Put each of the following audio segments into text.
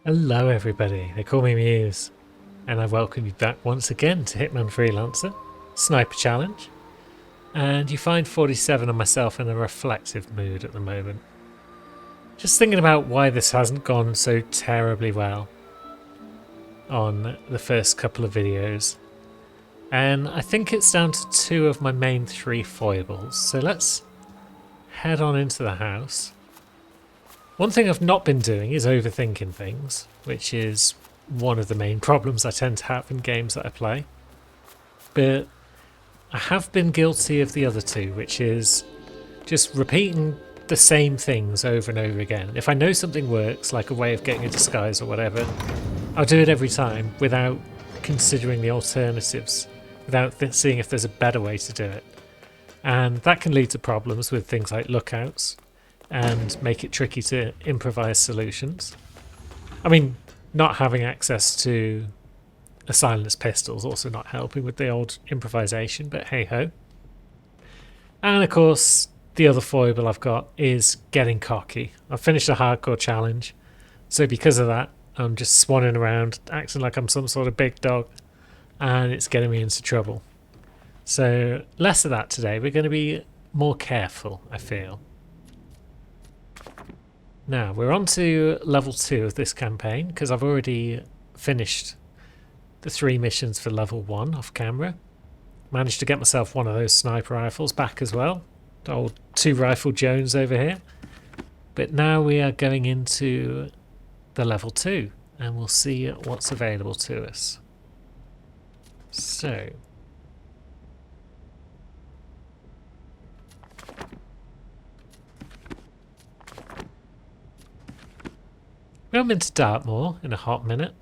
Hello everybody, they call me Muse, and I welcome you back once again to Hitman Freelancer, Sniper Challenge, and you find 47 and myself in a reflective mood at the moment. Just thinking about why this hasn't gone so terribly well on the first couple of videos, and I think it's down to two of my main three foibles, so let's head on into the house. One thing I've not been doing is overthinking things, which is one of the main problems I tend to have in games that I play. But I have been guilty of the other two, which is just repeating the same things over and over again. If I know something works, like a way of getting a disguise or whatever, I'll do it every time without considering the alternatives, without seeing if there's a better way to do it. And that can lead to problems with things like lookouts, and make it tricky to improvise solutions. I mean, not having access to a silenced pistol is also not helping with the old improvisation, but hey ho. And of course, the other foible I've got is getting cocky. I've finished a hardcore challenge, so because of that, I'm just swanning around, acting like I'm some sort of big dog, and it's getting me into trouble. So less of that today. We're going to be more careful, I feel. Now, we're on to level 2 of this campaign, because I've already finished the 3 missions for level 1 off camera. Managed to get myself one of those sniper rifles back as well. The old 2-rifle Jones over here. But now we are going into the level 2, and we'll see what's available to us. So... we haven't been to Dartmoor in a hot minute.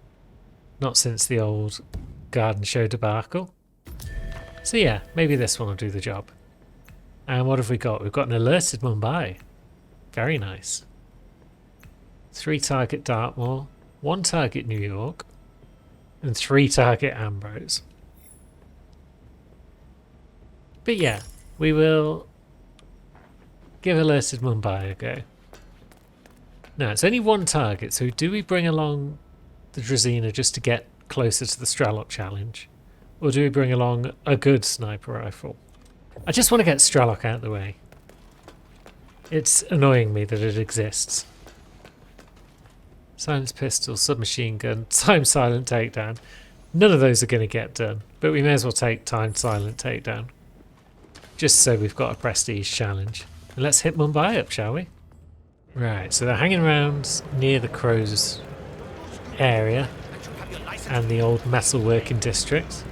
Not since the old garden show debacle. So yeah, maybe this one will do the job. And what have we got? We've got an alerted Mumbai. Very nice. 3 target Dartmoor, 1 target New York, and 3 target Ambrose. But yeah, we will give alerted Mumbai a go. Now, it's only 1 target, so do we bring along the Drazina just to get closer to the Strelok challenge? Or do we bring along a good sniper rifle? I just want to get Strelok out of the way. It's annoying me that it exists. Silence pistol, submachine gun, time silent takedown. None of those are going to get done, but we may as well take time silent takedown. Just so we've got a prestige challenge. And let's hit Mumbai up, shall we? Right, so they're hanging around near the Crows area and the old metalworking district.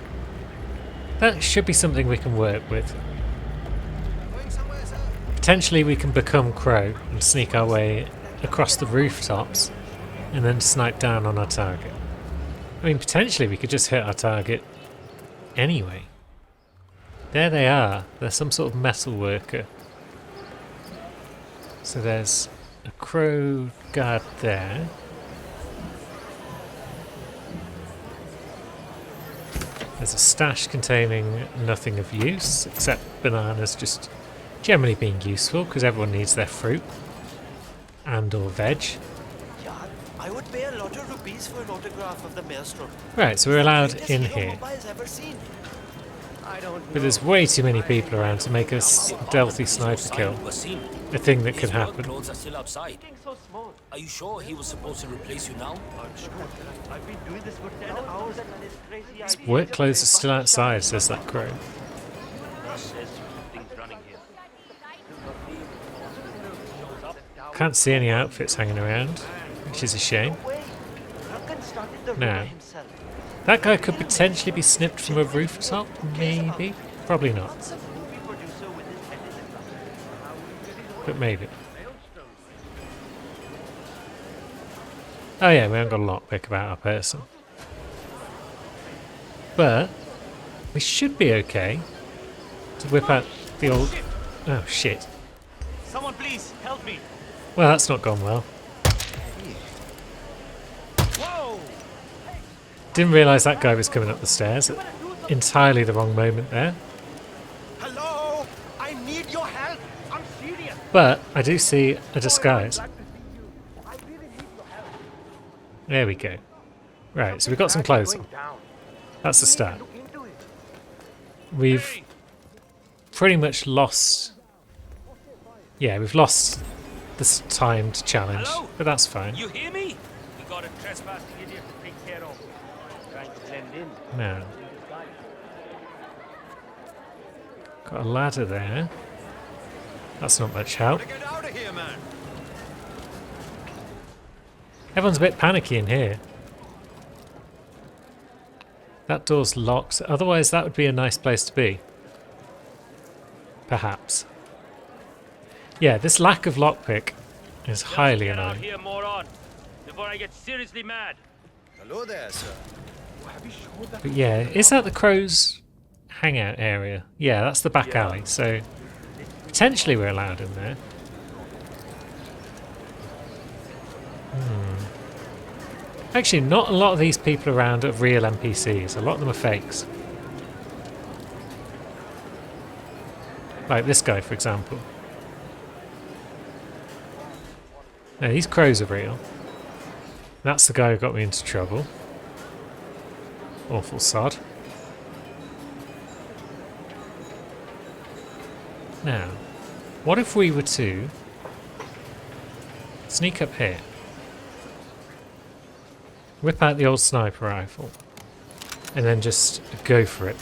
That should be something we can work with. Potentially we can become Crow and sneak our way across the rooftops and then snipe down on our target. I mean, potentially we could just hit our target anyway. There they are. They're some sort of metal worker. So there's a Crow guard there. There's a stash containing nothing of use, except bananas just generally being useful, because everyone needs their fruit and or veg. Yeah, I would pay a lot of rupees for an autograph of the maelstrom. Right, so we're allowed in here. But there's way too many people around to make a stealthy sniper kill a thing that could happen. Are you sure he was supposed to replace you now? I'm sure. I've been doing this for 10 hours and it's crazy. His work clothes are still outside, says that Crow. Can't see any outfits hanging around, which is a shame. Now, that guy could potentially be snipped from a rooftop, maybe? Probably not. But maybe. Oh yeah, we haven't got a lockpick about our person. But we should be okay to whip out the old... oh shit. Someone please help me. Well, that's not gone well. Whoa! Didn't realise that guy was coming up the stairs at entirely the wrong moment there. Hello? I need your help. I'm serious. But I do see a disguise. There we go. Right, so we've got some clothes on. That's the start. We've pretty much lost... Yeah, we've lost this timed challenge, Hello? but that's fine. You hear me? We got a trespassing idiot to take care of. Trying to blend in. Now, got a ladder there. That's not much help. Get out of here, man. Everyone's a bit panicky in here. That door's locked. Otherwise, that would be a nice place to be. Perhaps. Yeah, this lack of lockpick is highly Get out annoying. here, moron, before I get seriously mad. Hello there, sir. But yeah, is that the Crow's hangout area? Yeah, that's the back alley, so potentially we're allowed in there. Actually, not a lot of these people around are real NPCs. A lot of them are fakes. Like this guy, for example. No, these crows are real. That's the guy who got me into trouble. Awful sod. Now, what if we were to sneak up here? Whip out the old sniper rifle. And then just go for it.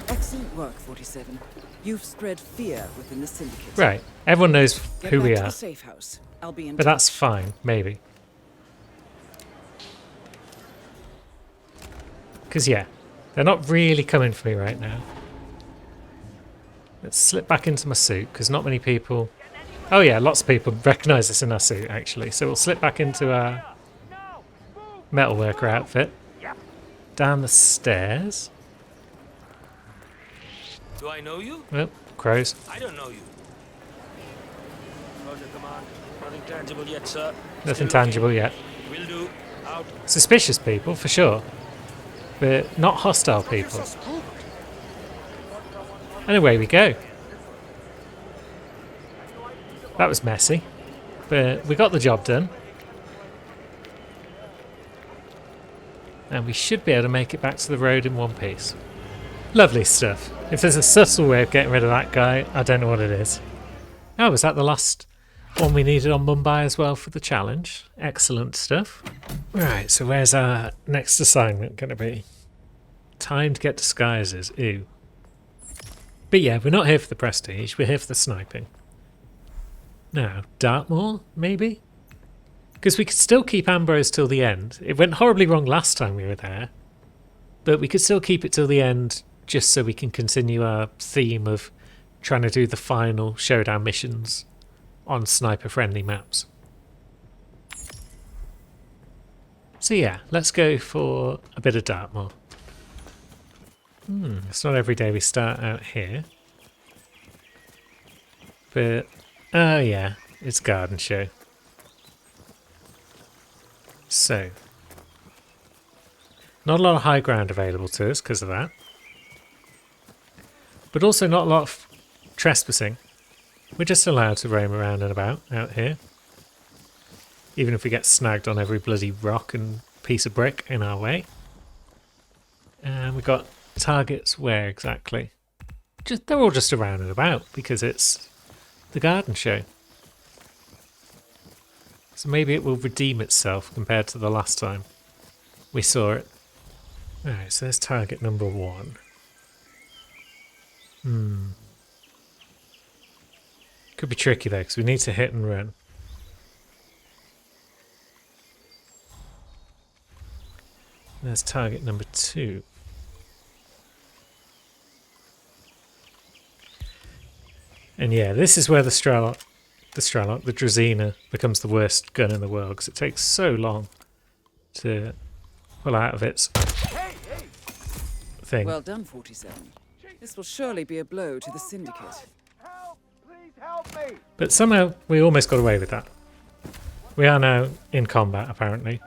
Excellent work, 47. You've spread fear within the syndicate. Right, everyone knows Get who back we to are. the safe house. I'll be in But touch. that's fine, maybe. Because, yeah, they're not really coming for me right now. Let's slip back into my suit, because not many people... Oh yeah, lots of people recognise us in our suit, actually. So we'll slip back into our metalworker outfit. Down the stairs. Do I know you? Oh, crows. I don't know you. Roger, command. Nothing tangible yet, sir. Nothing Still tangible yet. looking. Will do. Out. Suspicious people, for sure. But not hostile people. And away we go. That was messy. But we got the job done. And we should be able to make it back to the road in one piece. Lovely stuff. If there's a subtle way of getting rid of that guy, I don't know what it is. Oh, was that the last one we needed on Mumbai as well for the challenge? Excellent stuff. Right, so where's our next assignment going to be? Time to get disguises. Ew. But yeah, we're not here for the prestige, we're here for the sniping. Now, Dartmoor, maybe? Because we could still keep Ambrose till the end. It went horribly wrong last time we were there. But we could still keep it till the end just so we can continue our theme of trying to do the final showdown missions on sniper-friendly maps. So yeah, let's go for a bit of Dartmoor. It's not every day we start out here. But, oh yeah, it's Garden Show. So, not a lot of high ground available to us because of that. But also not a lot of trespassing. We're just allowed to roam around and about out here. Even if we get snagged on every bloody rock and piece of brick in our way. And we've got targets where exactly? They're all just around and about because it's the Garden Show. So maybe it will redeem itself compared to the last time we saw it. Alright, so there's target number 1. Could be tricky though, because we need to hit and run. There's target number 2. And yeah, this is where the Drazina becomes the worst gun in the world, because it takes so long to pull out of its thing. Well done, 47. This will surely be a blow to the syndicate. But somehow we almost got away with that. We are now in combat, apparently.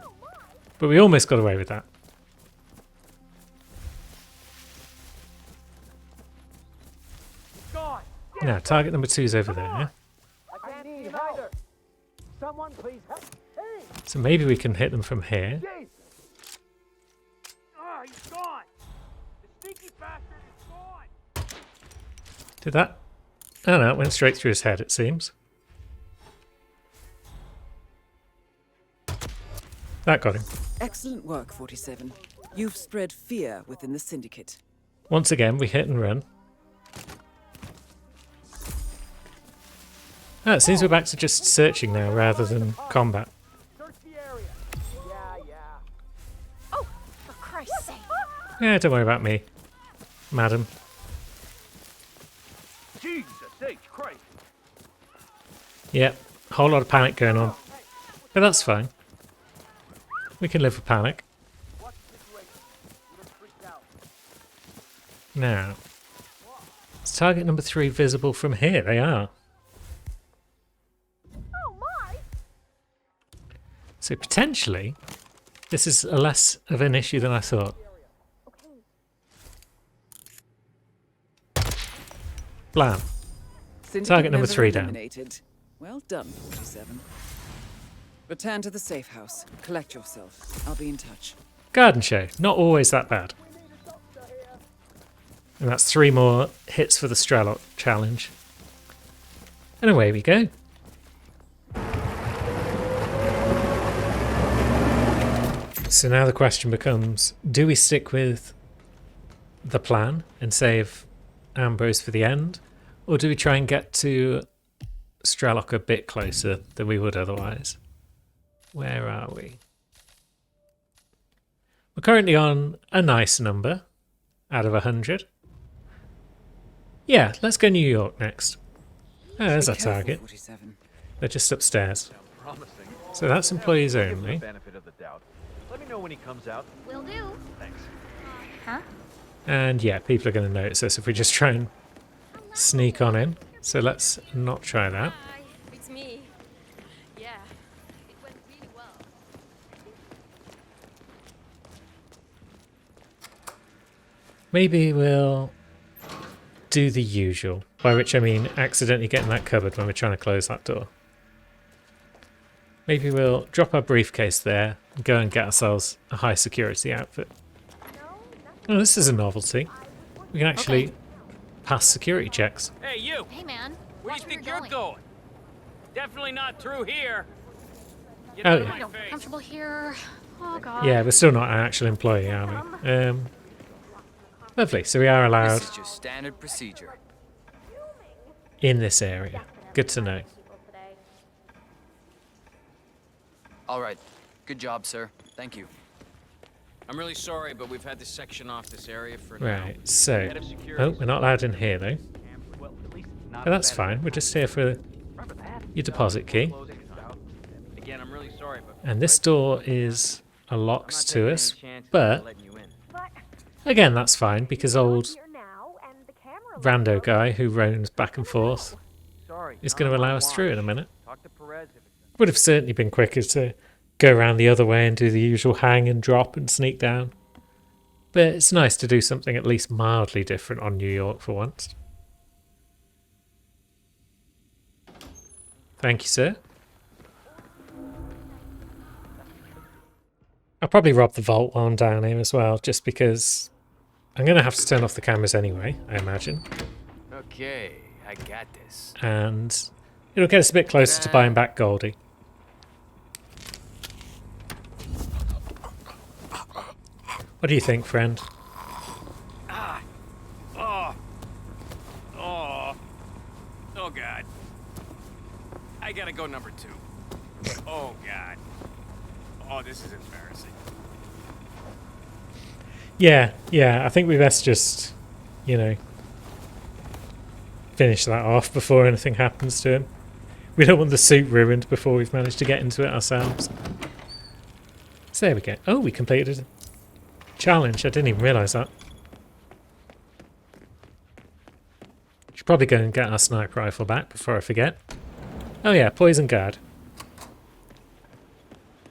But we almost got away with that. God, Now, target number 2 is over there. I need help. Someone please help. Hey, So maybe we can hit them from here. Jesus! Oh, he's gone. The sneaky bastard is gone. Did that? Oh no, it went straight through his head, it seems. That got him. Excellent work, 47. You've spread fear within the Syndicate. Once again, we hit and run. Ah, it seems we're back to just searching now rather than combat. Search the area. Yeah. Oh, for Christ's sake. Yeah, don't worry about me, madam. Jesus H. Christ. Yeah, a whole lot of panic going on. But that's fine. We can live with panic. What's the situation? You look freaked out. Now, is target number 3 visible from here? They are. Oh, my. So potentially, this is less of an issue than I thought. Blam. Syndicate Target number member 3 down. eliminated. Well done, 47. Return to the safe house. Collect yourself. I'll be in touch. Garden show, not always that bad. And that's 3 more hits for the Strelok challenge. And away we go. So now the question becomes, do we stick with the plan and save Ambrose for the end? Or do we try and get to Strelok a bit closer than we would otherwise? Where are we? We're currently on a nice number out of 100. Yeah, let's go New York next. Oh, there's Be our careful, target. 47. They're just upstairs. Promising. So that's employees Give him only. the benefit of the doubt. Let me know when he comes out. Will do. Thanks. Huh? And yeah, people are going to notice us if we just try and sneak on in. So let's not try that. Hi, it's me. Yeah, it went really well. Maybe we'll do the usual, by which I mean accidentally get in that cupboard when we're trying to close that door. Maybe we'll drop our briefcase there and go and get ourselves a high security outfit. Oh, this is a novelty. We can actually pass security checks. Hey, you! Hey, man. Where do watch you think you're you're going? Definitely not through here. Get Oh, out of yeah. my No, face. comfortable here. Oh, God. Yeah, we're still not an actual employee, are we? Lovely. So we are allowed This is just standard procedure. in this area. Good to know. All right. Good job, sir. Thank you. I'm really sorry, but we've had to section off this area for now. Right, so... Head of security. Oh, we're not allowed in here, though. Well, at least it's not But that's bad. fine. We're just here for Remember that? your deposit key. Again, I'm really sorry, but And this door is a I'm locked not to taking us. any chances But, of letting you in. again, that's fine, because old rando guy who roams back and forth Sorry. is going to allow us through in a minute. Talk to Perez if it's Would have certainly been quicker to go around the other way and do the usual hang and drop and sneak down. But it's nice to do something at least mildly different on New York for once. Thank you, sir. I'll probably rob the vault while I'm down here as well, just because I'm going to have to turn off the cameras anyway, I imagine. Okay, I got this. And it'll get us a bit closer to buying back Goldie. What do you think, friend? Oh, God. I gotta go number 2. Oh, God. Oh, this is embarrassing. Yeah, I think we best just, you know, finish that off before anything happens to him. We don't want the suit ruined before we've managed to get into it ourselves. So there we go. Oh, we completed a challenge. I didn't even realise that. Should probably go and get our sniper rifle back before I forget. Oh yeah, poison guard.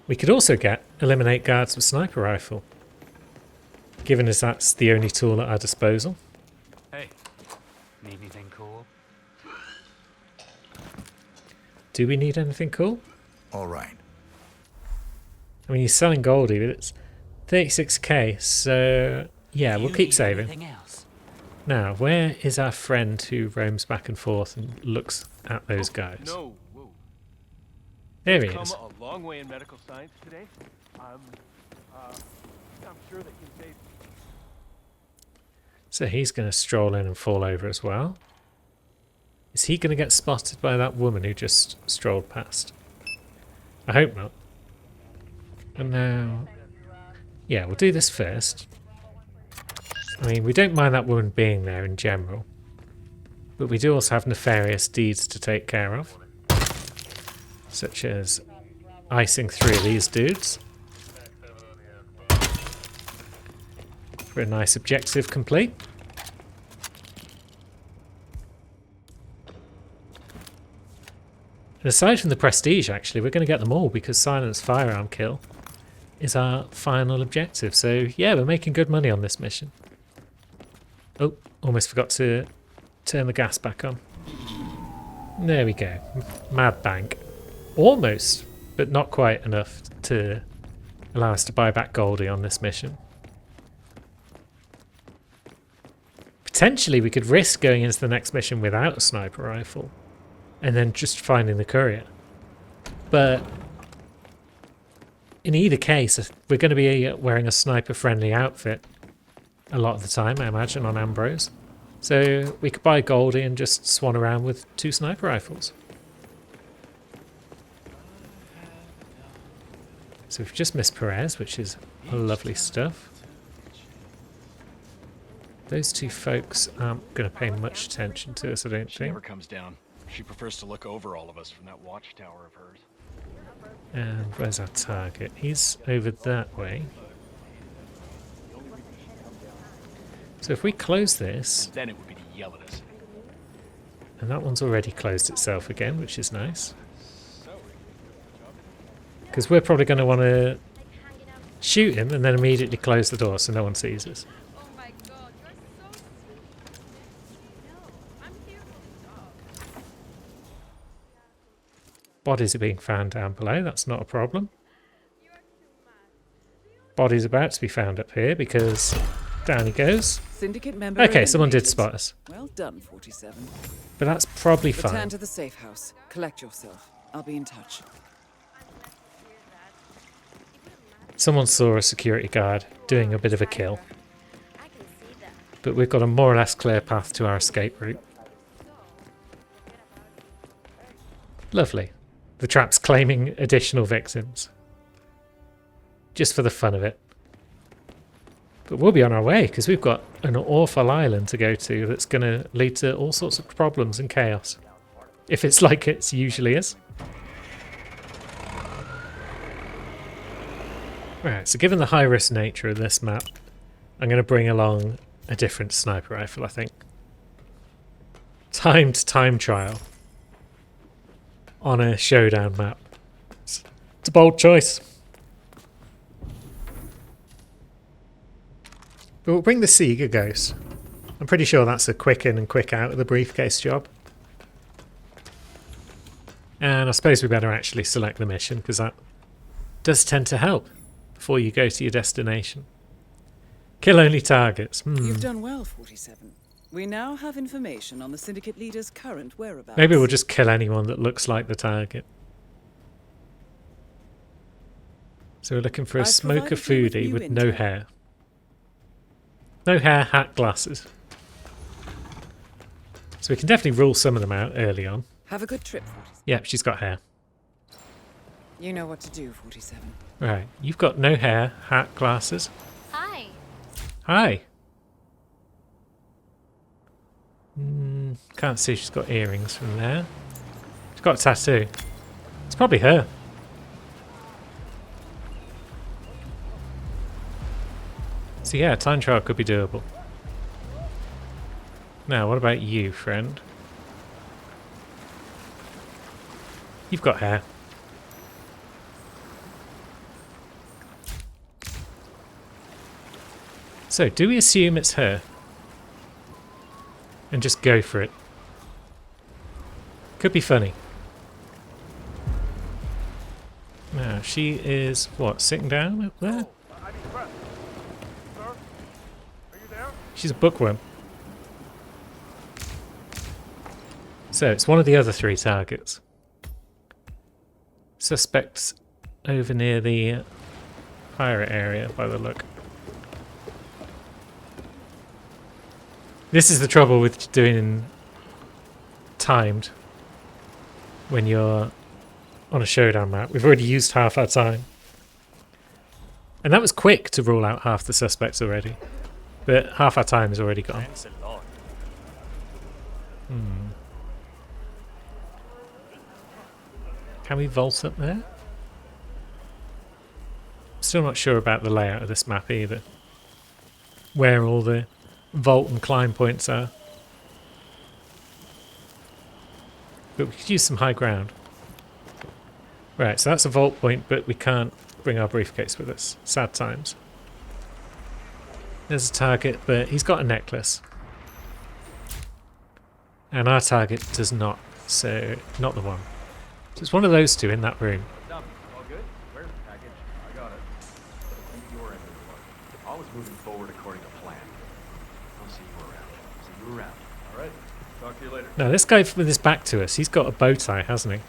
We could also get eliminate guards with sniper rifle, given as that's the only tool at our disposal. Hey, need anything cool? do we need anything cool? All right. I mean, he's selling Goldie, but it's 36k, so yeah, we'll keep saving. Now, where is our friend who roams back and forth and looks at those guys? No. Whoa. There he Come is. a long way in medical science today. I'm sure that you saved. So he's going to stroll in and fall over as well. Is he going to get spotted by that woman who just strolled past? I hope not. And now... yeah, we'll do this first. I mean, we don't mind that woman being there in general. But we do also have nefarious deeds to take care of. Such as icing 3 of these dudes. For a nice objective complete. And aside from the prestige, actually, we're going to get them all because silence firearm kill is our final objective. So yeah, we're making good money on this mission. Oh, almost forgot to turn the gas back on. There we go. Mad bank. Almost, but not quite enough to allow us to buy back Goldie on this mission. Potentially we could risk going into the next mission without a sniper rifle and then just finding the courier. But in either case, we're going to be wearing a sniper-friendly outfit a lot of the time, I imagine, on Ambrose. So we could buy Goldie and just swan around with 2 sniper rifles. So we've just missed Perez, which is lovely stuff. Those 2 folks aren't going to pay much attention to us, I don't She think. never comes down. She prefers to look over all of us from that watchtower of hers. And where's our target? He's over that way. So if we close this, Then it would be to yell at us. and that one's already closed itself again, which is nice. Because we're probably going to want to shoot him and then immediately close the door so no one sees us. Oh my god, you're so sweet. No, I'm here for the dog. Bodies are being found down below, that's not a problem. Bodies about to be found up here because down he goes. Syndicate member Okay, someone did eliminated. spot us. Well done, 47. But that's probably Return fine. to the safe house. Collect yourself. I'll be in touch. Someone saw a security guard doing a bit of a kill. I can see that. But we've got a more or less clear path to our escape route. Lovely. The trap's claiming additional victims. Just for the fun of it. But we'll be on our way because we've got an awful island to go to that's going to lead to all sorts of problems and chaos. If it's like it usually is. Right, so given the high-risk nature of this map, I'm going to bring along a different sniper rifle, I think. Timed time trial on a showdown map. It's a bold choice. But we'll bring the Sega Ghost. I'm pretty sure that's a quick in and quick out of the briefcase job. And I suppose we better actually select the mission because that does tend to help before you go to your destination. Kill only targets. You've done well, 47. We now have information on the Syndicate leader's current whereabouts. Maybe we'll just kill anyone that looks like the target. So we're looking for a I've smoker provided you with foodie new with no intel. hair. No hair, hat, glasses. So we can definitely rule some of them out early on. Have a good trip, 47. Yep, she's got hair. You know what to do, 47. Right, you've got no hair, hat, glasses. Hi. Hi. Can't see she's got earrings from there. She's got a tattoo. It's probably her. So yeah, time trial could be doable. Now, what about you, friend? You've got hair. So, do we assume it's her? And just go for it? Could be funny. She is, what, sitting down up there? I need breath. Sir? Are you there? She's a bookworm. So it's one of the other 3 targets. Suspects over near the pirate area by the look. This is the trouble with doing timed when you're on a showdown map. We've already used half our time. And that was quick to rule out half the suspects already. But half our time is already gone. Thanks a lot. Can we vault up there? Still not sure about the layout of this map either. Where all the vault and climb points are. But we could use some high ground. Right, so that's a vault point, but we can't bring our briefcase with us. Sad times. There's a target, but he's got a necklace. And our target does not, so not the one. So it's one of those 2 in that room. All good? Where's the package? I got it. Your end of the bargain. Always moving forward according to plan. I'll see you around. See you around. All right. Talk to you later. Now this guy with his back to us, he's got a bow tie, hasn't he?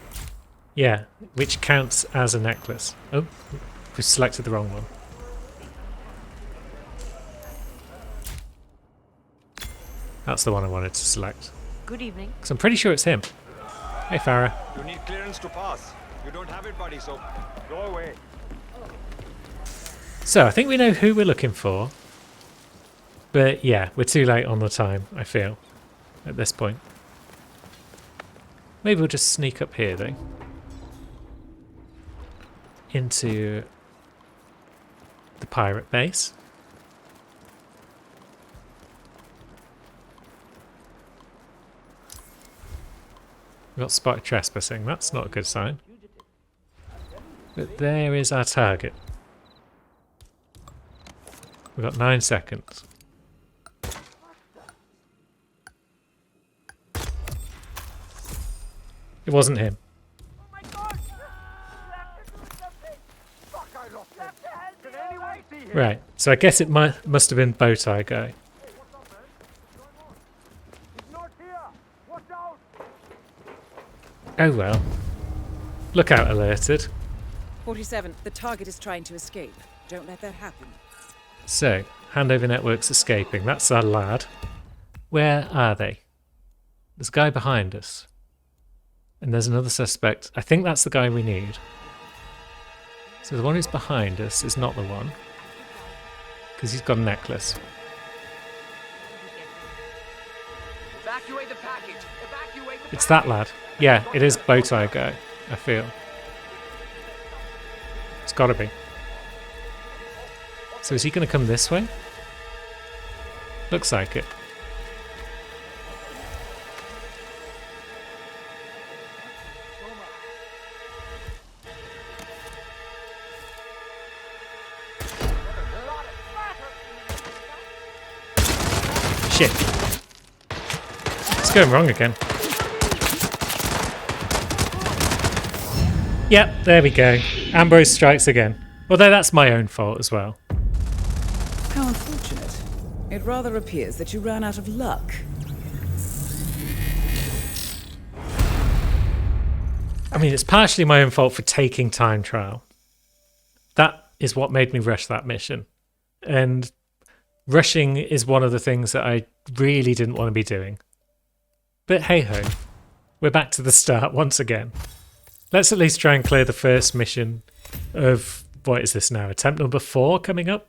Yeah, which counts as a necklace. Oh, we selected the wrong one. That's the one I wanted to select. Good evening. Because I'm pretty sure it's him. Hey Farah. You need clearance to pass. You don't have it, buddy, so go away. So I think we know who we're looking for. But yeah, we're too late on the time, I feel, at this point. Maybe we'll just sneak up here though. Into the pirate base. We got spotted trespassing, that's not a good sign. But there is our target. We've got 9 seconds. It wasn't him. Right, so I guess it must have been Bowtie Guy. Oh well. Lookout alerted. 47, the target is trying to escape. Don't let that happen. So, Handover Network's escaping. That's our lad. Where are they? There's a guy behind us. And there's another suspect. I think that's the guy we need. So the one who's behind us is not the one. Because he's got a necklace. Evacuate the package. Evacuate the It's that lad. Yeah, it is Bowtie Guy, I feel. It's gotta be. So is he gonna come this way? Looks like it. Shit. It's going wrong again. Yep, there we go. Ambrose strikes again. Although that's my own fault as well. How unfortunate. It rather appears that you ran out of luck. I mean, it's partially my own fault for taking time trial. That is what made me rush that mission. And rushing is one of the things that I really didn't want to be doing. But hey ho, we're back to the start once again. Let's at least try and clear the first mission of, what is this now, attempt number 4 coming up?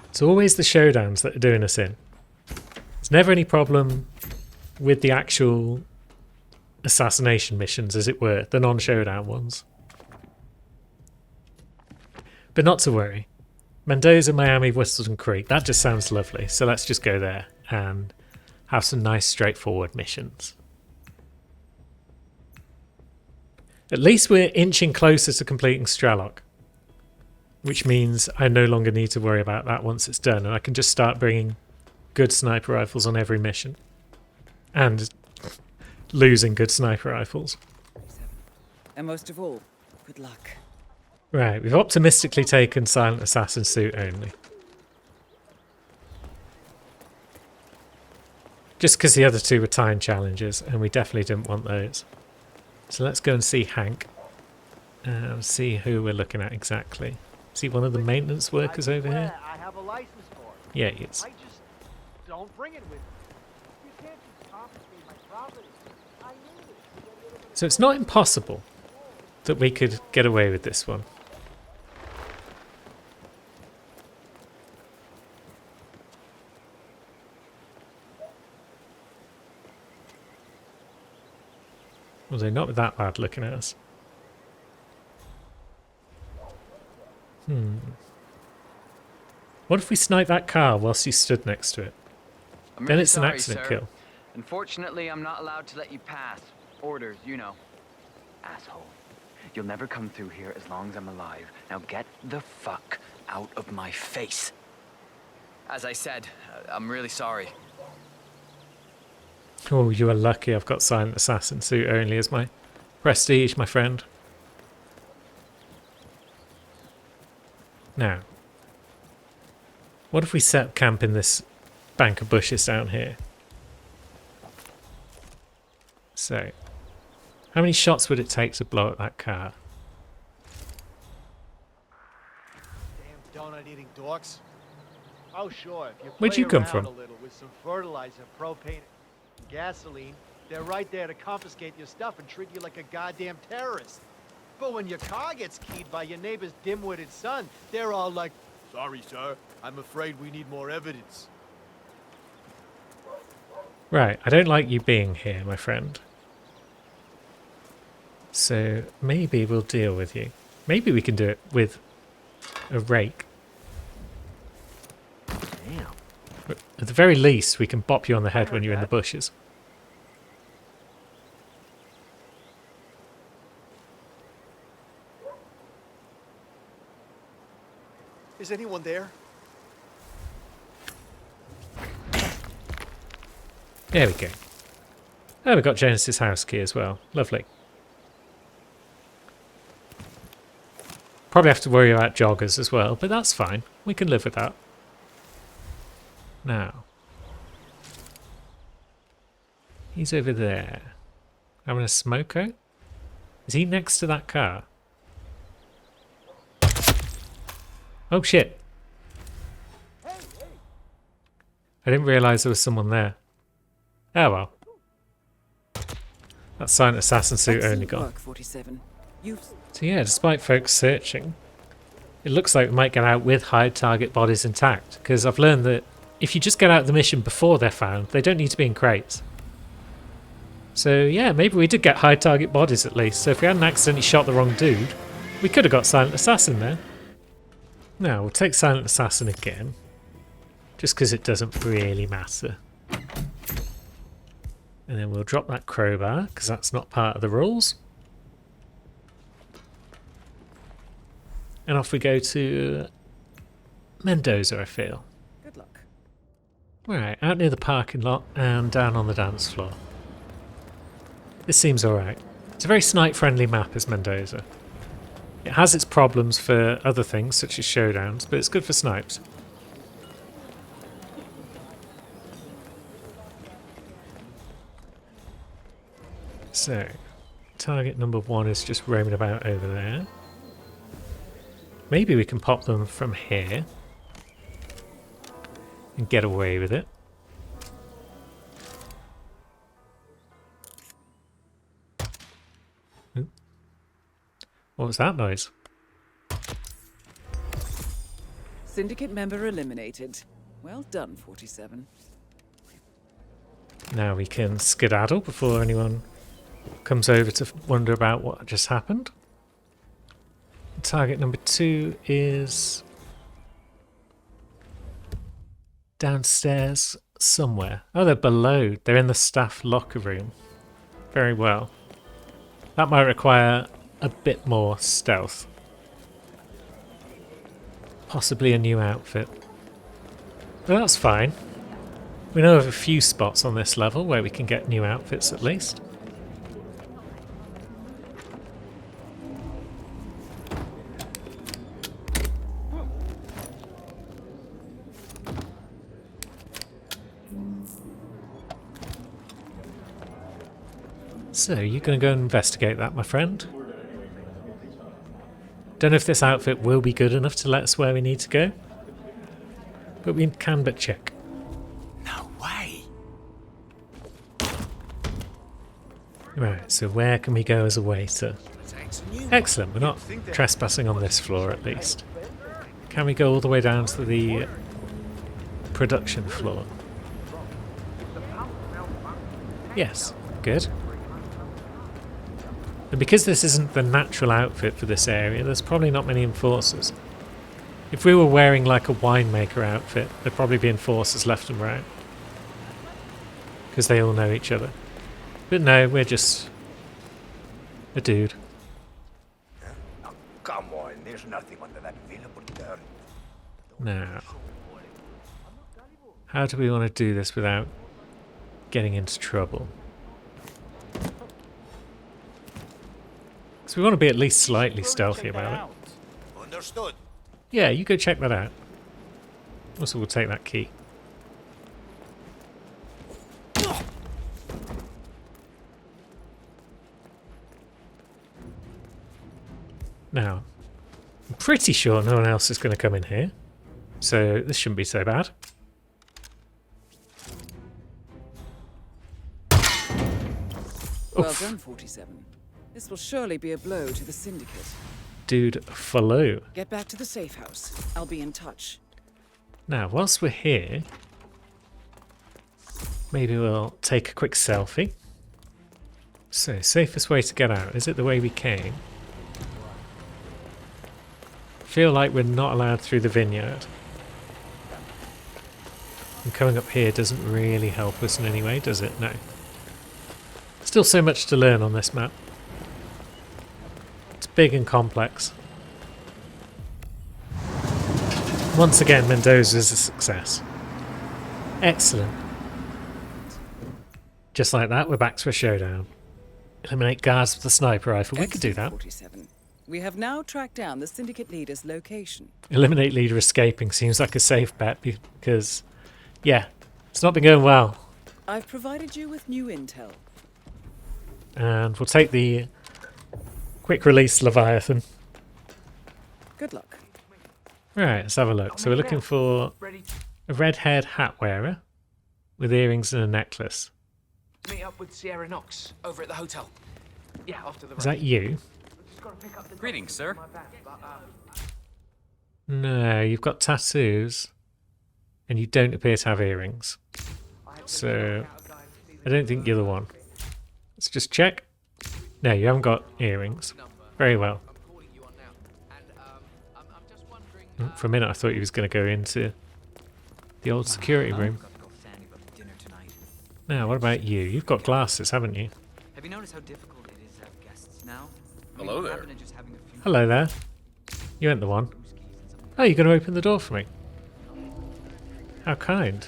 It's always the showdowns that are doing us in. There's never any problem with the actual assassination missions, as it were, the non-showdown ones. But not to worry. Mendoza, Miami, Whistleton Creek, that just sounds lovely. So let's just go there and have some nice straightforward missions. At least we're inching closer to completing Strelok, which means I no longer need to worry about that once it's done, and I can just start bringing good sniper rifles on every mission. And losing good sniper rifles. And most of all, good luck. Right, we've optimistically taken Silent Assassin suit only. Just because the other two were time challenges, and we definitely didn't want those. So let's go and see Hank. And see who we're looking at exactly. Is he one of the maintenance workers over here? I have a license for it. Yeah, he is. I just don't bring it with me. You can't just confiscate my property. I need it. So it's not impossible that we could get away with this one. Well, they're not that bad looking at us. What if we snipe that car whilst you stood next to it? I'm Then really it's an sorry, accident sir. kill. Unfortunately, I'm not allowed to let you pass. Orders, you know. Asshole. You'll never come through here as long as I'm alive. Now get the fuck out of my face. As I said, I'm really sorry. Oh, you are lucky I've got Silent Assassin suit only as my prestige, my friend. Now, what if we set up camp in this bank of bushes down here? So, how many shots would it take to blow up that car? Damn donut-eating dorks. Oh, sure. If you Where'd play you come around from? a little with some fertilizer, propane, and gasoline, they're right there to confiscate your stuff and treat you like a goddamn terrorist. But when your car gets keyed by your neighbor's dim-witted son, they're all like, "Sorry, sir. I'm afraid we need more evidence." Right, I don't like you being here, my friend. So maybe we'll deal with you. Maybe we can do it with a rake. Damn. At the very least, we can bop you on the head when you're in the bushes. Is anyone there? There we go. Oh, we got Genesis house key as well. Lovely. Probably have to worry about joggers as well, but that's fine. We can live with that. Now. He's over there. Having a smoko? Is he next to that car? Oh shit. I didn't realise there was someone there. Oh well. That Silent Assassin suit only Excellent gone. work, 47. You've So yeah, despite folks searching, it looks like we might get out with hide target bodies intact, because I've learned that if you just get out of the mission before they're found, they don't need to be in crates. So yeah, maybe we did get hide target bodies at least, so if we hadn't accidentally shot the wrong dude, we could have got Silent Assassin there. Now, we'll take Silent Assassin again, just because it doesn't really matter. And then we'll drop that crowbar, because that's not part of the rules. And off we go to Mendoza, I feel. good luck. Right, out near the parking lot and down on the dance floor. This seems alright. It's a very snipe-friendly map, is Mendoza. It has its problems for other things, such as showdowns, but it's good for snipes. So, target number 1 is just roaming about over there. Maybe we can pop them from here and get away with it. What was that noise? Syndicate member eliminated. Well done, 47. Now we can skedaddle before anyone comes over to wonder about what just happened. Target number 2 is downstairs somewhere. Oh, they're below. They're in the staff locker room. Very well. That might require a bit more stealth. Possibly a new outfit. But that's fine. We know of a few spots on this level where we can get new outfits at least. So, you're going to go and investigate that, my friend. Don't know if this outfit will be good enough to let us where we need to go. But we can but check. No way. Right, so where can we go as a waiter? Excellent, we're not trespassing on this floor at least. Can we go all the way down to the production floor? Yes, good. And because this isn't the natural outfit for this area, there's probably not many enforcers. If we were wearing like a winemaker outfit, there'd probably be enforcers left and right. Because they all know each other. But no, we're just a dude. Oh, come on, there's nothing under that villa but dirt. Now, how do we want to do this without getting into trouble? Because we want to be at least slightly stealthy about it. Understood. Yeah, you go check that out. Also, we'll take that key. Now, I'm pretty sure no one else is going to come in here, so this shouldn't be so bad. Well done, 47. This will surely be a blow to the Syndicate. Dude, follow. Get back to the safe house. I'll be in touch. Now, whilst we're here, maybe we'll take a quick selfie. So, safest way to get out, is it the way we came? Feel like we're not allowed through the vineyard. And coming up here doesn't really help us in any way, does it? No. Still so much to learn on this map. It's big and complex. Once again, Mendoza's a success. Excellent. Just like that, we're back to a showdown. Eliminate guards with the sniper rifle. We could do that. 47. We have now tracked down the Syndicate leader's location. Eliminate leader escaping seems like a safe bet because, yeah, it's not been going well. I've provided you with new intel. And we'll take the quick release Leviathan. Good luck. Right, let's have a look. So we're looking for a red-haired hat wearer with earrings and a necklace. Meet up with Sierra Knox over at the hotel. Yeah, after the Is that you? Greetings, sir. No, you've got tattoos and you don't appear to have earrings. So I don't think you're the one. Let's just check. No, you haven't got earrings. Very well. For a minute I thought he was going to go into the old security room. Now, what about you? You've got glasses, haven't you? Have you noticed how difficult it is to have guests now? Hello there. Hello there. You ain't the one. Oh, you're going to open the door for me. How kind.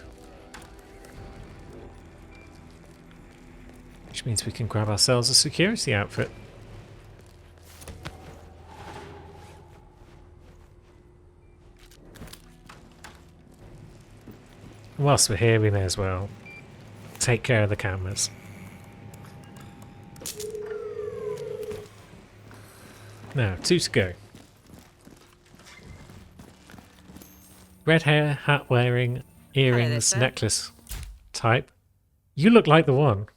Which means we can grab ourselves a security outfit. And whilst we're here, we may as well take care of the cameras. Now, 2 to go. Red hair, hat wearing, earrings, necklace type. You look like the one.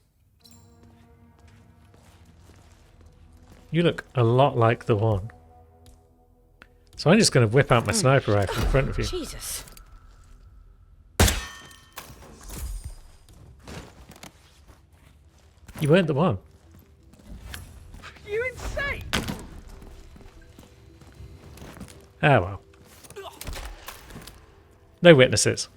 You look a lot like the one. So I'm just going to whip out my sniper rifle in front of you. Jesus. You weren't the one. You insane! Ah well. No witnesses.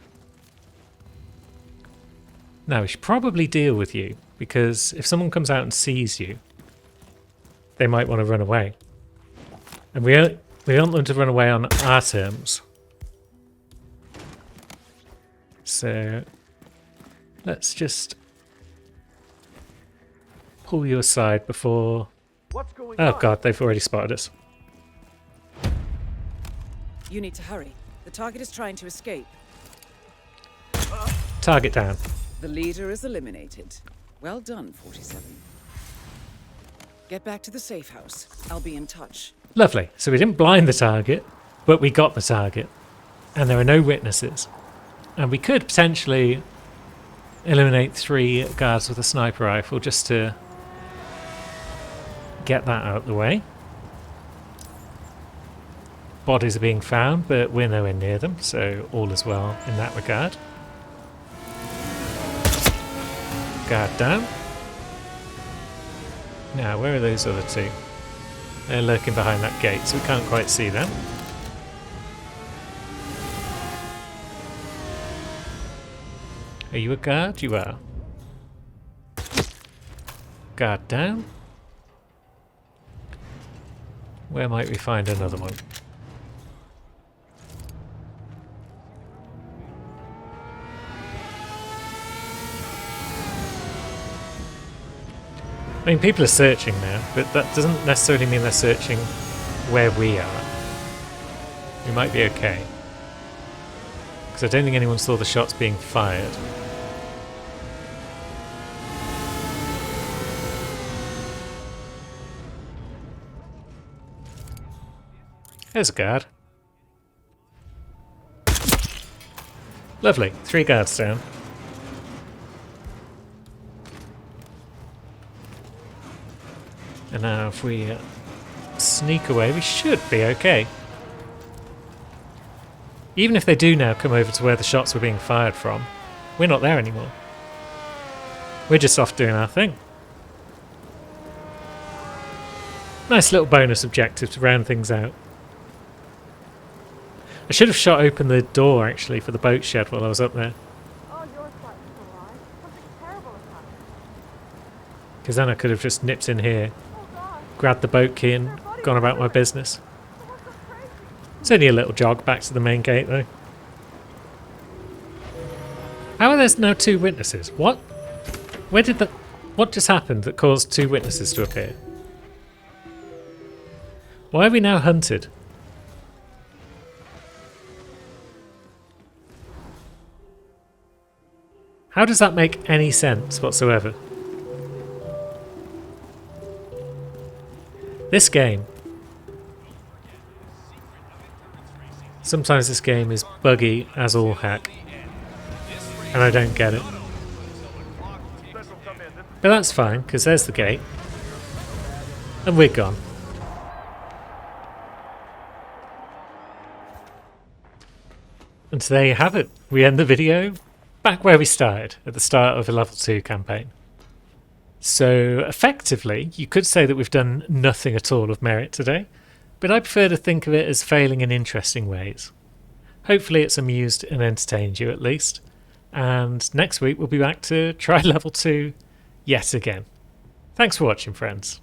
Now we should probably deal with you, because if someone comes out and sees you, they might want to run away. And we want them to run away on our terms. So let's just pull you aside before... What's going Oh on? god, they've already spotted us. You need to hurry. The target is trying to escape. Target down. The leader is eliminated. Well done, 47. Get back to the safe house. I'll be in touch. Lovely. So we didn't blind the target, but we got the target. And there are no witnesses. And we could potentially eliminate 3 guards with a sniper rifle just to get that out of the way. Bodies are being found, but we're nowhere near them, so all is well in that regard. Guard down. Now, where are those other 2? They're lurking behind that gate, so we can't quite see them. Are you a guard? You are. Guard down. Where might we find another one? I mean, people are searching now, but that doesn't necessarily mean they're searching where we are. We might be okay. Because I don't think anyone saw the shots being fired. There's a guard. Lovely. 3 guards down. And now if we sneak away, we should be okay. Even if they do now come over to where the shots were being fired from, we're not there anymore. We're just off doing our thing. Nice little bonus objective to round things out. I should have shot open the door actually for the boat shed while I was up there. Oh, you're starting to lie. Something terrible has happened. Because then I could have just nipped in here, Oh, God. grabbed the boat key and gone about my business. Someone's gone crazy. It's only a little jog back to the main gate though. How are there now 2 witnesses? What? Where did the... What just happened that caused 2 witnesses to appear? Why are we now hunted? How does that make any sense whatsoever? This game. Sometimes this game is buggy as all heck. And I don't get it. But that's fine, because there's the gate. And we're gone. And so there you have it. We end the video back where we started, at the start of a level 2 campaign. So effectively, you could say that we've done nothing at all of merit today, but I prefer to think of it as failing in interesting ways. Hopefully it's amused and entertained you at least, and next week we'll be back to try level 2 yet again. Thanks for watching, friends.